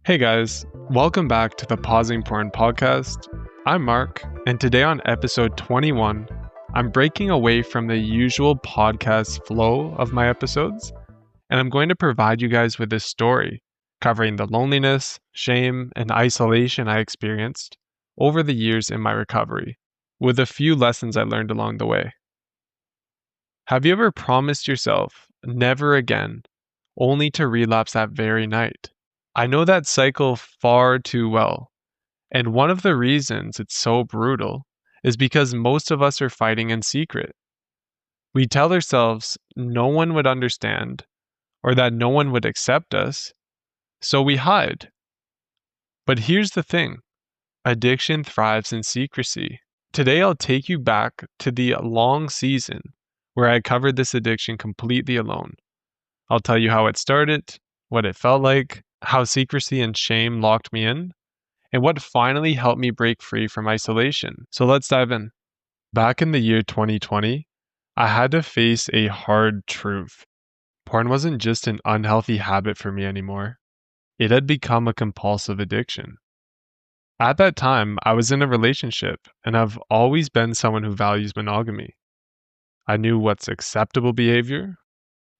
Hey guys, welcome back to the Pausing Porn podcast. I'm Mark, and today on episode 21, I'm breaking away from the usual podcast flow of my episodes, and I'm going to provide you guys with this story covering the loneliness, shame, and isolation I experienced over the years in my recovery, with a few lessons I learned along the way. Have you ever promised yourself never again, only to relapse that very night? I know that cycle far too well. And one of the reasons it's so brutal is because most of us are fighting in secret. We tell ourselves no one would understand or that no one would accept us, so we hide. But here's the thing, addiction thrives in secrecy. Today, I'll take you back to the long season where I covered this addiction completely alone. I'll tell you how it started, what it felt like, how secrecy and shame locked me in, and what finally helped me break free from isolation. So let's dive in. Back in the year 2020, I had to face a hard truth. Porn wasn't just an unhealthy habit for me anymore, it had become a compulsive addiction. At that time, I was in a relationship, and I've always been someone who values monogamy. I knew what's acceptable behavior,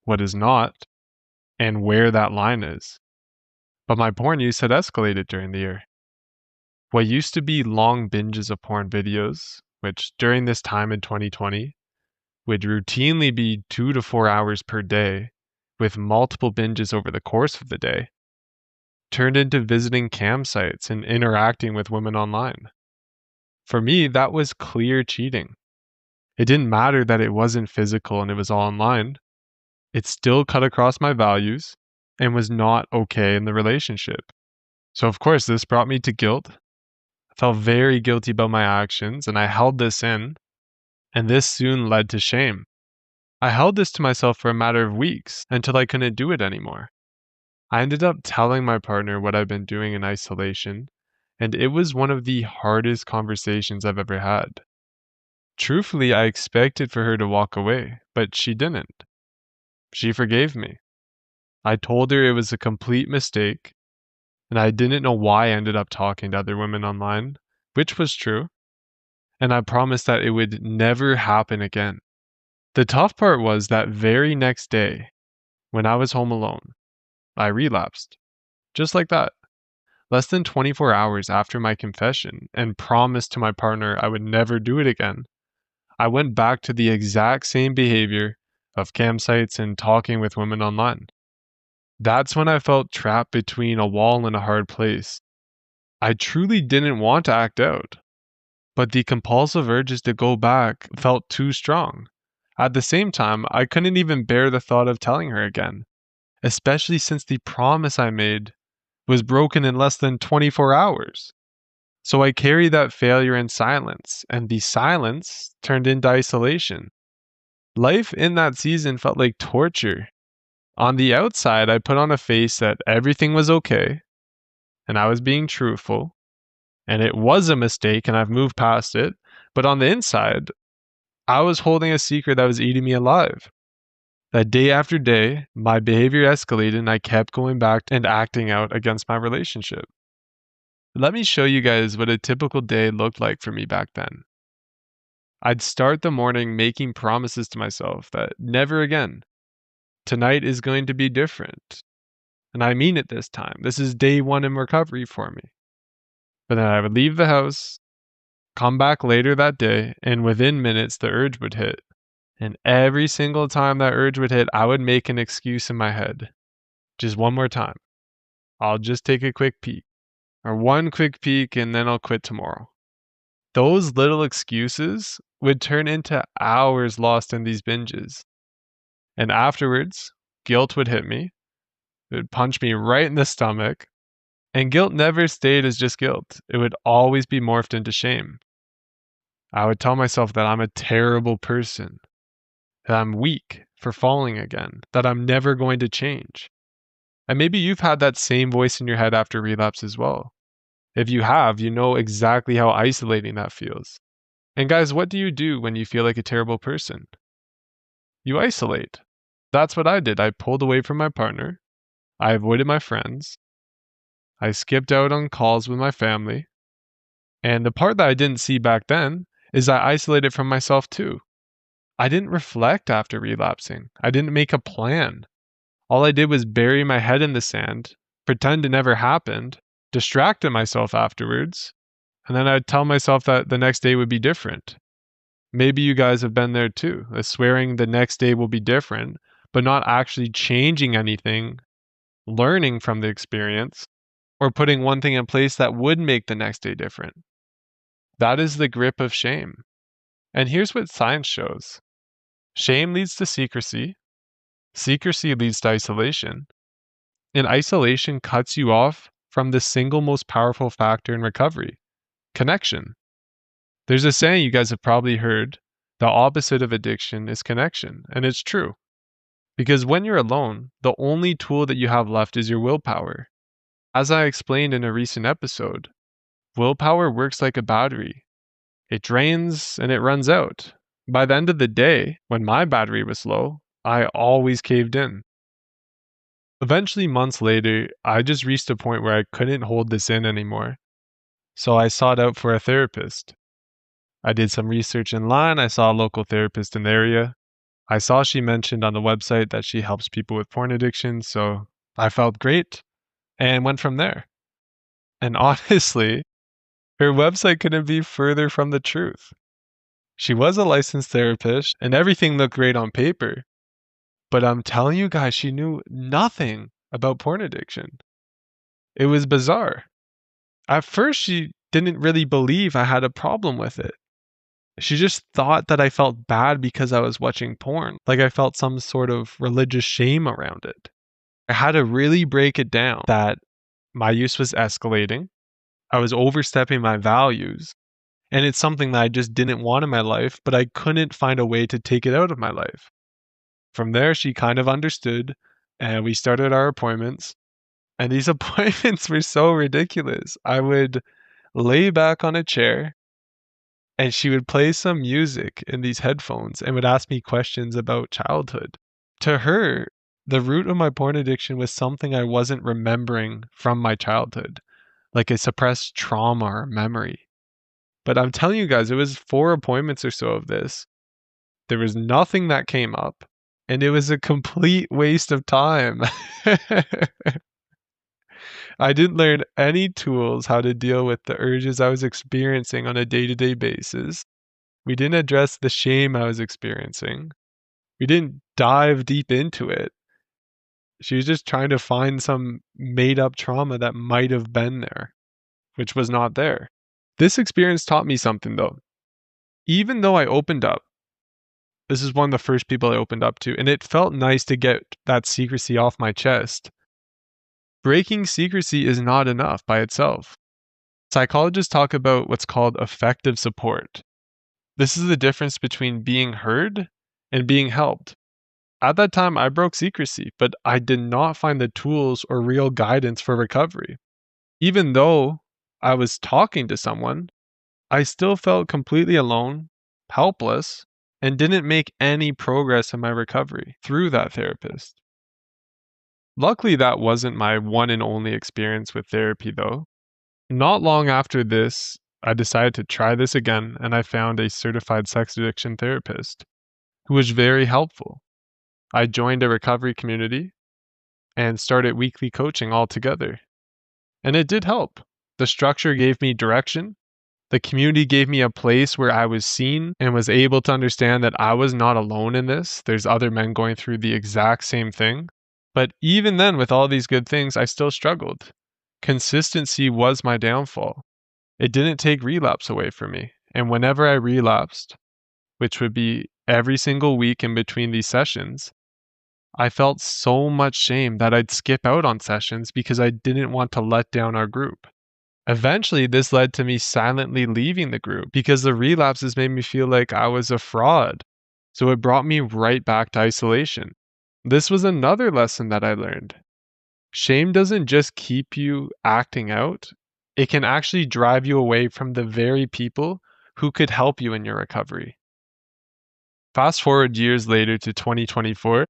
what is not, and where that line is. But my porn use had escalated during the year. What used to be long binges of porn videos, which during this time in 2020 would routinely be 2 to 4 hours per day, with multiple binges over the course of the day, turned into visiting campsites and interacting with women online. For me, that was clear cheating. It didn't matter that it wasn't physical and it was all online. It still cut across my values and was not okay in the relationship. So, of course, this brought me to guilt. I felt very guilty about my actions and I held this in, and this soon led to shame. I held this to myself for a matter of weeks until I couldn't do it anymore. I ended up telling my partner what I've been doing in isolation, and it was one of the hardest conversations I've ever had. Truthfully, I expected for her to walk away, but she didn't. She forgave me. I told her it was a complete mistake, and I didn't know why I ended up talking to other women online, which was true, and I promised that it would never happen again. The tough part was that very next day, when I was home alone, I relapsed. Just like that. Less than 24 hours after my confession and promised to my partner I would never do it again, I went back to the exact same behavior of campsites and talking with women online. That's when I felt trapped between a wall and a hard place. I truly didn't want to act out, but the compulsive urges to go back felt too strong. At the same time, I couldn't even bear the thought of telling her again, especially since the promise I made was broken in less than 24 hours. So I carried that failure in silence, and the silence turned into isolation. Life in that season felt like torture. On the outside, I put on a face that everything was okay, and I was being truthful, and it was a mistake, and I've moved past it. But on the inside, I was holding a secret that was eating me alive. That day after day, my behavior escalated and I kept going back and acting out against my relationship. Let me show you guys what a typical day looked like for me back then. I'd start the morning making promises to myself that never again. Tonight is going to be different. And I mean it this time. This is day one in recovery for me. But then I would leave the house, come back later that day, and within minutes the urge would hit. And every single time that urge would hit, I would make an excuse in my head. Just one more time. I'll just take a quick peek. Or one quick peek and then I'll quit tomorrow. Those little excuses would turn into hours lost in these binges. And afterwards, guilt would hit me. It would punch me right in the stomach. And guilt never stayed as just guilt. It would always be morphed into shame. I would tell myself that I'm a terrible person, that I'm weak for falling again, that I'm never going to change. And maybe you've had that same voice in your head after relapse as well. If you have, you know exactly how isolating that feels. And guys, what do you do when you feel like a terrible person? You isolate. That's what I did. I pulled away from my partner. I avoided my friends. I skipped out on calls with my family. And the part that I didn't see back then is I isolated from myself too. I didn't reflect after relapsing. I didn't make a plan. All I did was bury my head in the sand, pretend it never happened, distracted myself afterwards, and then I'd tell myself that the next day would be different. Maybe you guys have been there too, swearing the next day will be different, but not actually changing anything, learning from the experience, or putting one thing in place that would make the next day different. That is the grip of shame. And here's what science shows: shame leads to secrecy, secrecy leads to isolation, and isolation cuts you off from the single most powerful factor in recovery: connection. There's a saying you guys have probably heard: the opposite of addiction is connection. And it's true. Because when you're alone, the only tool that you have left is your willpower. As I explained in a recent episode, willpower works like a battery. It drains and it runs out. By the end of the day, when my battery was low, I always caved in. Eventually, months later, I just reached a point where I couldn't hold this in anymore. So I sought out for a therapist. I did some research online. I saw a local therapist in the area. I saw she mentioned on the website that she helps people with porn addiction, so I felt great and went from there. And honestly, her website couldn't be further from the truth. She was a licensed therapist and everything looked great on paper. But I'm telling you guys, she knew nothing about porn addiction. It was bizarre. At first, she didn't really believe I had a problem with it. She just thought that I felt bad because I was watching porn, like I felt some sort of religious shame around it. I had to really break it down that my use was escalating, I was overstepping my values, and it's something that I just didn't want in my life, but I couldn't find a way to take it out of my life. From there, she kind of understood, and we started our appointments. And these appointments were so ridiculous. I would lay back on a chair, and she would play some music in these headphones and would ask me questions about childhood. To her, the root of my porn addiction was something I wasn't remembering from my childhood, like a suppressed trauma or memory. But I'm telling you guys, it was 4 appointments or so of this. There was nothing that came up, and it was a complete waste of time. I didn't learn any tools how to deal with the urges I was experiencing on a day-to-day basis. We didn't address the shame I was experiencing. We didn't dive deep into it. She was just trying to find some made-up trauma that might have been there, which was not there. This experience taught me something though. Even though I opened up, this is one of the first people I opened up to, and it felt nice to get that secrecy off my chest. Breaking secrecy is not enough by itself. Psychologists talk about what's called effective support. This is the difference between being heard and being helped. At that time, I broke secrecy, but I did not find the tools or real guidance for recovery. Even though I was talking to someone, I still felt completely alone, helpless, and didn't make any progress in my recovery through that therapist. Luckily, that wasn't my one and only experience with therapy, though. Not long after this, I decided to try this again, and I found a certified sex addiction therapist who was very helpful. I joined a recovery community and started weekly coaching altogether. And it did help. The structure gave me direction. The community gave me a place where I was seen and was able to understand that I was not alone in this. There's other men going through the exact same thing. But even then, with all these good things, I still struggled. Consistency was my downfall. It didn't take relapse away from me. And whenever I relapsed, which would be every single week in between these sessions, I felt so much shame that I'd skip out on sessions because I didn't want to let down our group. Eventually, this led to me silently leaving the group because the relapses made me feel like I was a fraud. So it brought me right back to isolation. This was another lesson that I learned. Shame doesn't just keep you acting out, it can actually drive you away from the very people who could help you in your recovery. Fast forward years later to 2024,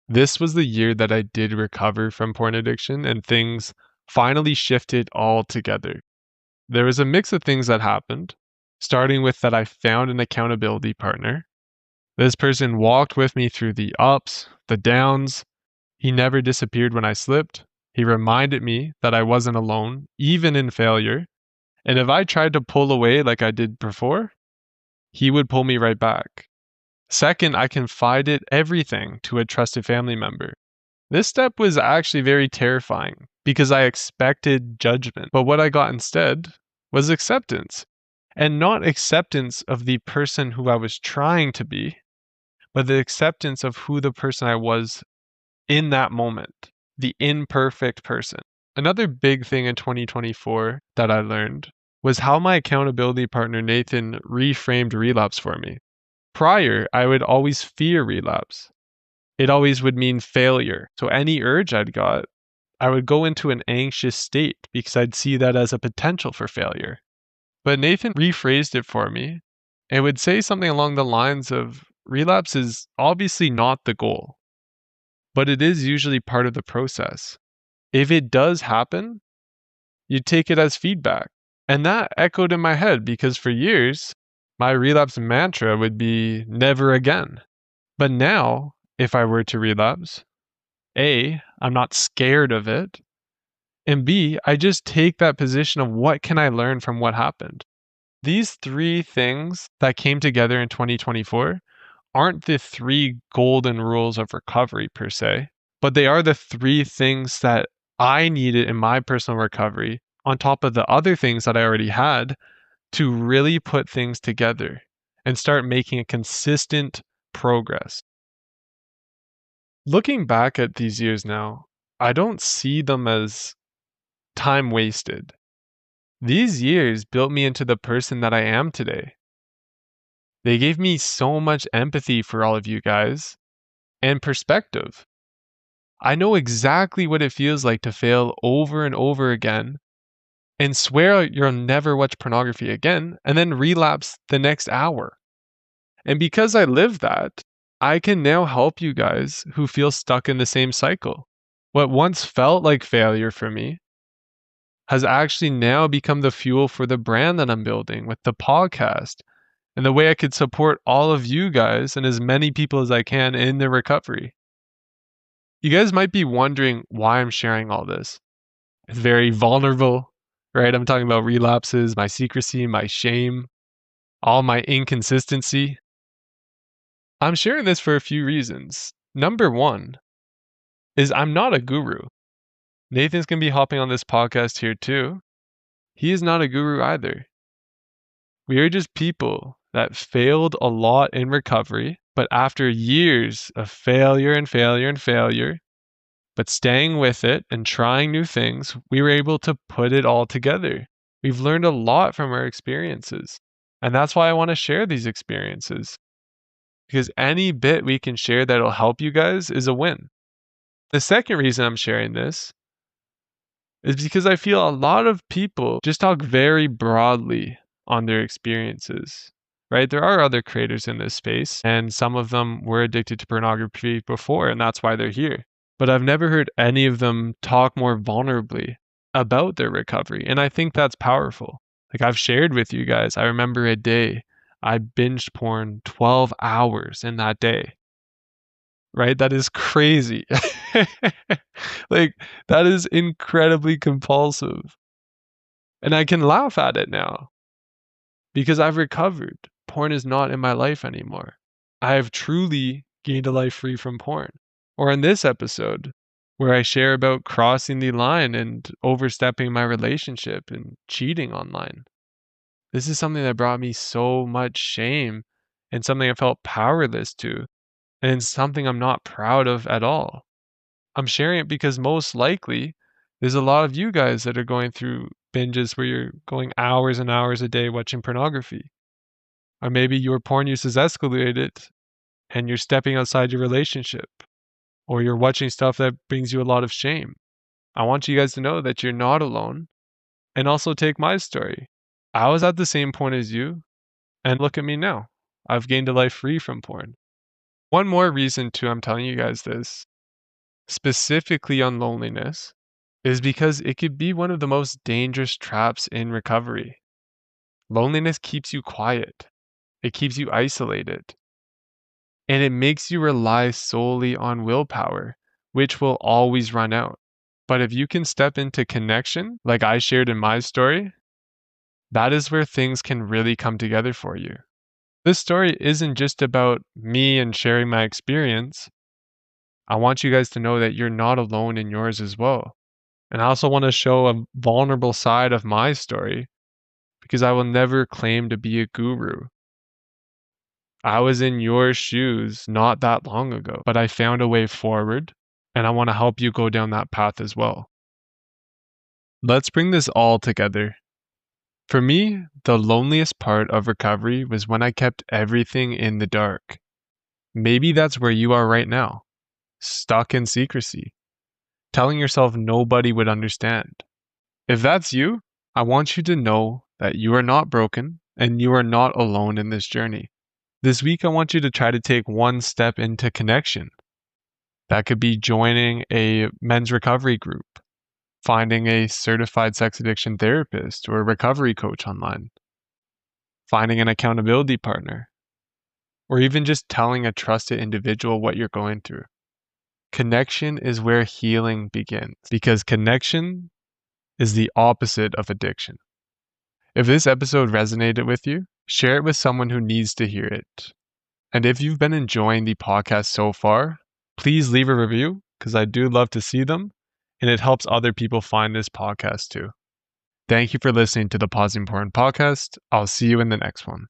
this was the year that I did recover from porn addiction and things finally shifted altogether. There was a mix of things that happened, starting with that I found an accountability partner. This person walked with me through the ups, the downs. He never disappeared when I slipped. He reminded me that I wasn't alone, even in failure. And if I tried to pull away like I did before, he would pull me right back. Second, I confided everything to a trusted family member. This step was actually very terrifying because I expected judgment, but what I got instead was acceptance. And not acceptance of the person who I was trying to be, but the acceptance of who the person I was in that moment, the imperfect person. Another big thing in 2024 that I learned was how my accountability partner Nathan reframed relapse for me. Prior, I would always fear relapse. It always would mean failure. So any urge I'd got, I would go into an anxious state because I'd see that as a potential for failure. But Nathan rephrased it for me and would say something along the lines of relapse is obviously not the goal, but it is usually part of the process. If it does happen, you take it as feedback. And that echoed in my head because for years, my relapse mantra would be never again. But now, if I were to relapse, A, I'm not scared of it. And B, I just take that position of what can I learn from what happened. These three things that came together in 2024 aren't the three golden rules of recovery per se, but they are the three things that I needed in my personal recovery on top of the other things that I already had to really put things together and start making a consistent progress. Looking back at these years now, I don't see them as time wasted. These years built me into the person that I am today. They gave me so much empathy for all of you guys and perspective. I know exactly what it feels like to fail over and over again and swear you'll never watch pornography again and then relapse the next hour. And because I lived that, I can now help you guys who feel stuck in the same cycle. What once felt like failure for me has actually now become the fuel for the brand that I'm building with the podcast and the way I could support all of you guys and as many people as I can in their recovery. You guys might be wondering why I'm sharing all this. It's very vulnerable, right? I'm talking about relapses, my secrecy, my shame, all my inconsistency. I'm sharing this for a few reasons. Number one is I'm not a guru. Nathan's going to be hopping on this podcast here too. He is not a guru either. We are just people that failed a lot in recovery, but after years of failure and failure and failure, but staying with it and trying new things, we were able to put it all together. We've learned a lot from our experiences. And that's why I want to share these experiences. Because any bit we can share that'll help you guys is a win. The second reason I'm sharing this is because I feel a lot of people just talk very broadly on their experiences, right? There are other creators in this space, and some of them were addicted to pornography before, and that's why they're here. But I've never heard any of them talk more vulnerably about their recovery, and I think that's powerful. Like I've shared with you guys, I remember a day I binged porn 12 hours in that day. Right? That is crazy. Like, that is incredibly compulsive. And I can laugh at it now because I've recovered. Porn is not in my life anymore. I have truly gained a life free from porn. Or in this episode, where I share about crossing the line and overstepping my relationship and cheating online. This is something that brought me so much shame and something I felt powerless to, and something I'm not proud of at all. I'm sharing it because most likely there's a lot of you guys that are going through binges where you're going hours and hours a day watching pornography. Or maybe your porn use has escalated and you're stepping outside your relationship. Or you're watching stuff that brings you a lot of shame. I want you guys to know that you're not alone. And also take my story. I was at the same point as you, and look at me now. I've gained a life free from porn. One more reason too, I'm telling you guys this, specifically on loneliness, is because it could be one of the most dangerous traps in recovery. Loneliness keeps you quiet, it keeps you isolated, and it makes you rely solely on willpower, which will always run out. But if you can step into connection, like I shared in my story, that is where things can really come together for you. This story isn't just about me and sharing my experience. I want you guys to know that you're not alone in yours as well. And I also want to show a vulnerable side of my story because I will never claim to be a guru. I was in your shoes not that long ago, but I found a way forward, and I want to help you go down that path as well. Let's bring this all together. For me, the loneliest part of recovery was when I kept everything in the dark. Maybe that's where you are right now, stuck in secrecy, telling yourself nobody would understand. If that's you, I want you to know that you are not broken and you are not alone in this journey. This week, I want you to try to take one step into connection. That could be joining a men's recovery group, finding a certified sex addiction therapist or a recovery coach online, finding an accountability partner, or even just telling a trusted individual what you're going through. Connection is where healing begins because connection is the opposite of addiction. If this episode resonated with you, share it with someone who needs to hear it. And if you've been enjoying the podcast so far, please leave a review because I do love to see them and it helps other people find this podcast too. Thank you for listening to the Pausing Porn podcast. I'll see you in the next one.